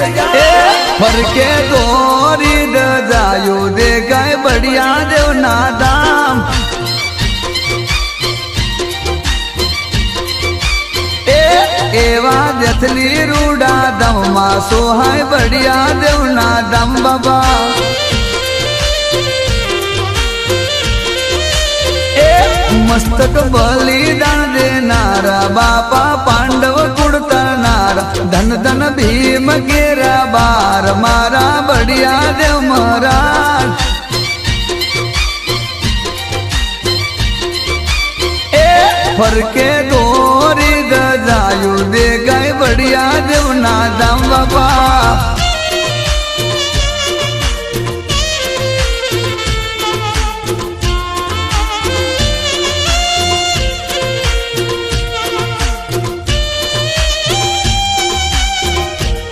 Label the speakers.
Speaker 1: फरके दोरी दजायो दे गए बढ़िया देवना दाम एवा जथली रूडा दम मासो है बढ़िया देवना दम बाबा मस्तक बलिदान देनारा बापा पांडव कुड़तानारा धन धन भीम गेरा बार मारा बढ़िया देव महाराज फरके दोरी दजायु दे गए बढ़िया देव ना दम बाबा